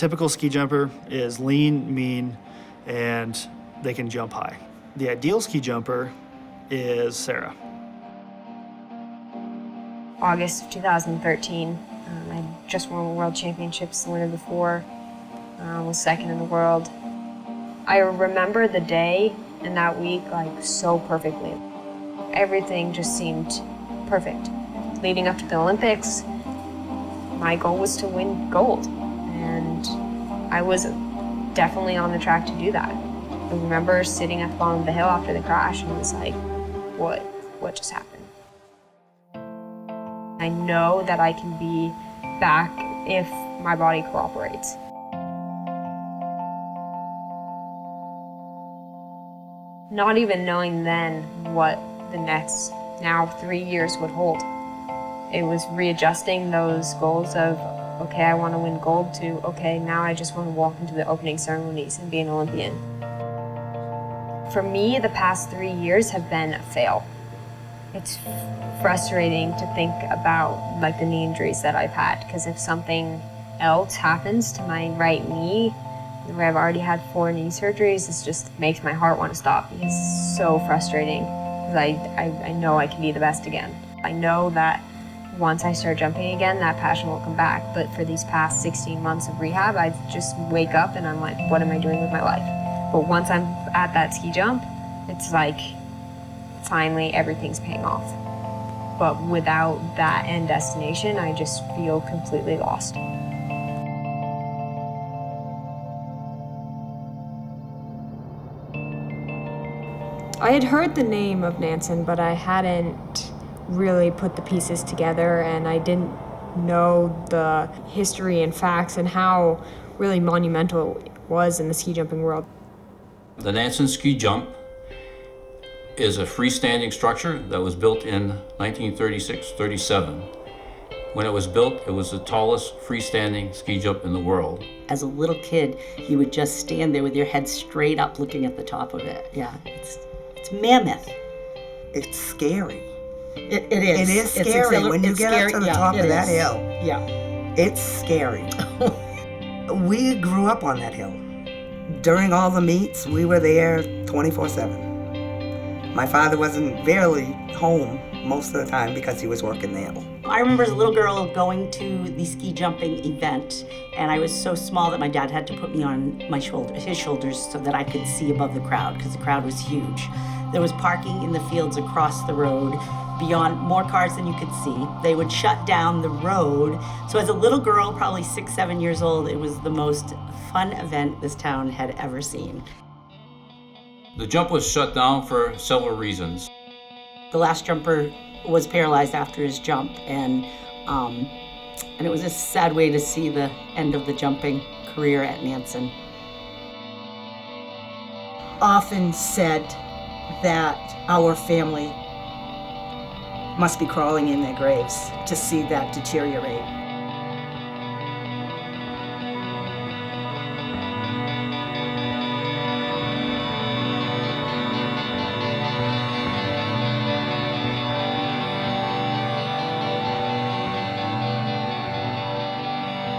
typical ski jumper is lean, mean, and they can jump high. The ideal ski jumper is Sarah. August of 2013, I just won World Championships the winter before, was second in the world. I remember the day and that week like so perfectly. Everything just seemed perfect. Leading up to the Olympics, my goal was to win gold, and I was definitely on the track to do that. I remember sitting at the bottom of the hill after the crash and it was like, what just happened? I know that I can be back if my body cooperates. Not even knowing then what the next, now 3 years would hold. It was readjusting those goals of, okay, I want to win gold, to, okay, now I just want to walk into the opening ceremonies and be an Olympian. For me, the past 3 years have been a fail. It's frustrating to think about like the knee injuries that I've had, because if something else happens to my right knee, where I've already had 4 knee surgeries, it just makes my heart want to stop, because it's so frustrating, because I know I can be the best again. I know that once I start jumping again, that passion will come back, but for these past 16 months of rehab, I just wake up and I'm like, what am I doing with my life? But once I'm at that ski jump, it's like, finally everything's paying off. But without that end destination, I just feel completely lost. I had heard the name of Nansen, but I hadn't really put the pieces together, and I didn't know the history and facts and how really monumental it was in the ski jumping world. The Nansen Ski Jump is a freestanding structure that was built in 1936-37. When it was built, it was the tallest freestanding ski jump in the world. As a little kid, you would just stand there with your head straight up looking at the top of it. Yeah, it's mammoth. It's scary. It is. It is scary when you get up to the top of that hill. Yeah. It's scary. We grew up on that hill. During all the meets, we were there 24/7. My father wasn't barely home most of the time because he was working the hill. I remember as a little girl going to the ski jumping event, and I was so small that my dad had to put me on his shoulders so that I could see above the crowd, because the crowd was huge. There was parking in the fields across the road, beyond more cars than you could see. They would shut down the road. So as a little girl, probably 6, 7 years old, it was the most fun event this town had ever seen. The jump was shut down for several reasons. The last jumper was paralyzed after his jump, and it was a sad way to see the end of the jumping career at Nansen. Often said that our family must be crawling in their graves to see that deteriorate.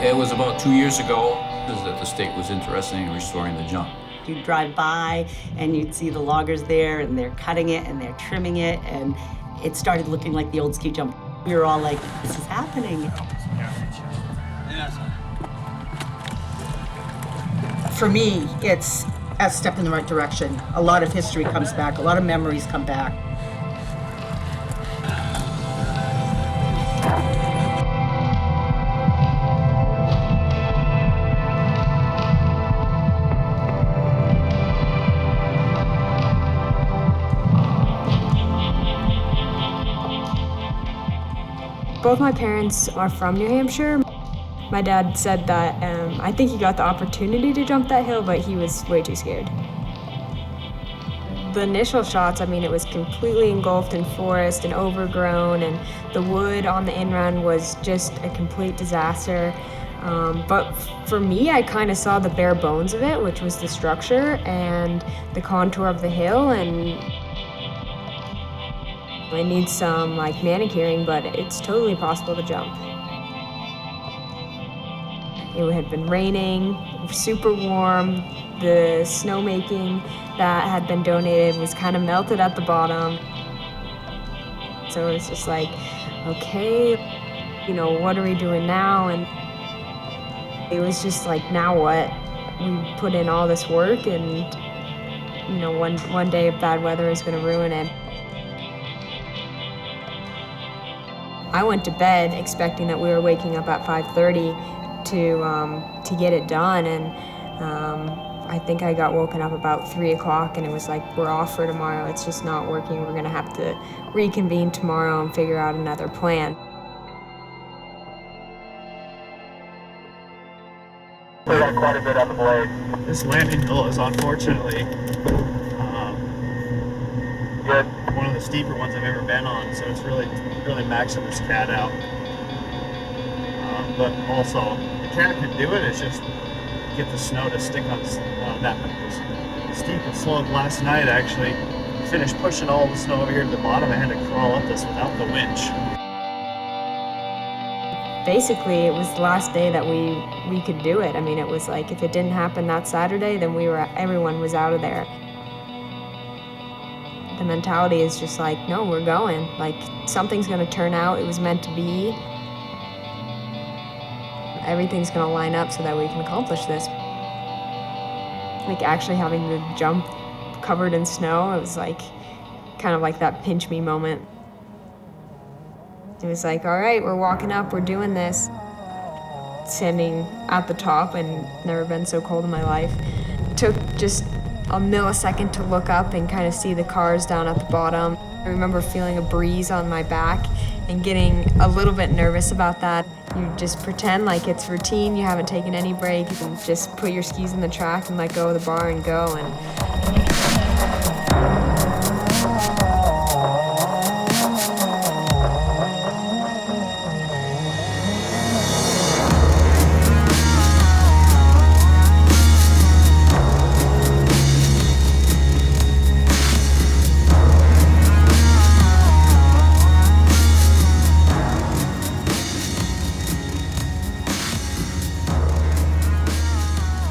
It was about 2 years ago that the state was interested in restoring the jump. You'd drive by and you'd see the loggers there, and they're cutting it and they're trimming it, and it started looking like the old ski jump. We were all like, this is happening. For me, it's a step in the right direction. A lot of history comes back, a lot of memories come back. Both my parents are from New Hampshire. My dad said that I think he got the opportunity to jump that hill, but he was way too scared. The initial shots, I mean, it was completely engulfed in forest and overgrown, and the wood on the in-run was just a complete disaster. But for me, I kind of saw the bare bones of it, which was the structure and the contour of the hill, and I need some manicuring, but it's totally possible to jump. It had been raining, super warm. The snowmaking that had been donated was kind of melted at the bottom. So it was just like, okay, what are we doing now? And it was just like, now what? We put in all this work, and one day of bad weather is going to ruin it. I went to bed expecting that we were waking up at 5:30 to get it done, and I think I got woken up about 3 o'clock, and it was like, we're off for tomorrow. It's just not working. We're going to have to reconvene tomorrow and figure out another plan. We got quite a bit on the blade. This landing hill is unfortunately Good. one of the steeper ones I've ever been on, so it's really maxing this cat out. But also, the cat could do it, it's just get the snow to stick on that steep slope. Last night, I actually finished pushing all the snow over here to the bottom. I had to crawl up this without the winch. Basically, it was the last day that we could do it. I mean, it was like, if it didn't happen that Saturday, then everyone was out of there. The mentality is just like, no, we're going. Like, something's gonna turn out. It was meant to be. Everything's gonna line up so that we can accomplish this. Like, actually having the jump covered in snow, it was like, kind of like that pinch me moment. It was like, all right, we're walking up, we're doing this. Standing at the top, and never been so cold in my life. It took just a millisecond to look up and kind of see the cars down at the bottom. I remember feeling a breeze on my back and getting a little bit nervous about that. You just pretend like it's routine, you haven't taken any break, you can just put your skis in the track and let go of the bar and go.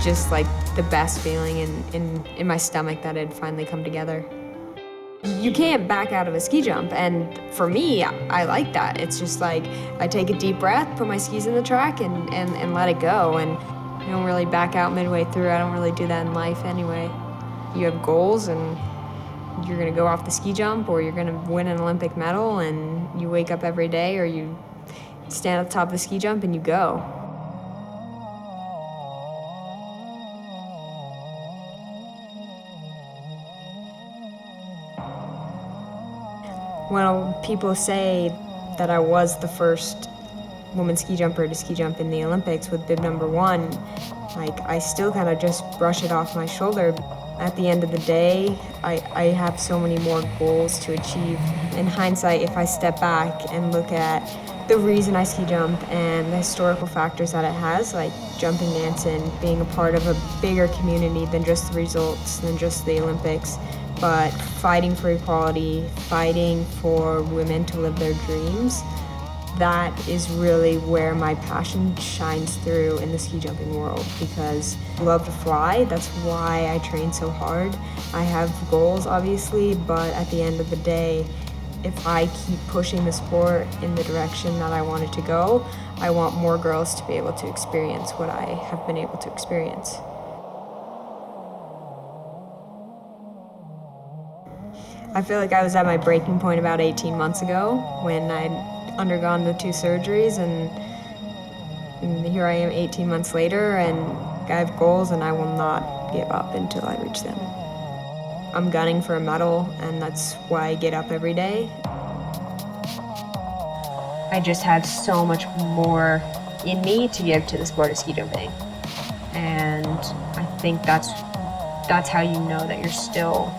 Just like the best feeling in my stomach that it had finally come together. You can't back out of a ski jump, and for me, I like that. It's just like, I take a deep breath, put my skis in the track, and let it go, and you don't really back out midway through. I don't really do that in life anyway. You have goals, and you're gonna go off the ski jump, or you're gonna win an Olympic medal, and you wake up every day, or you stand at the top of the ski jump and you go. When people say that I was the first woman ski jumper to ski jump in the Olympics with bib number 1, like, I still kind of just brush it off my shoulder. At the end of the day, I have so many more goals to achieve. In hindsight, if I step back and look at the reason I ski jump and the historical factors that it has, like jumping Nansen, being a part of a bigger community than just the results, than just the Olympics, but fighting for equality, fighting for women to live their dreams, that is really where my passion shines through in the ski jumping world, because I love to fly. That's why I train so hard. I have goals, obviously, but at the end of the day, if I keep pushing the sport in the direction that I want it to go, I want more girls to be able to experience what I have been able to experience. I feel like I was at my breaking point about 18 months ago when I'd undergone the 2 surgeries, and here I am 18 months later, and I have goals and I will not give up until I reach them. I'm gunning for a medal, and that's why I get up every day. I just had so much more in me to give to the sport of ski jumping. And I think that's how you know that you're still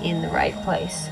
in the right place.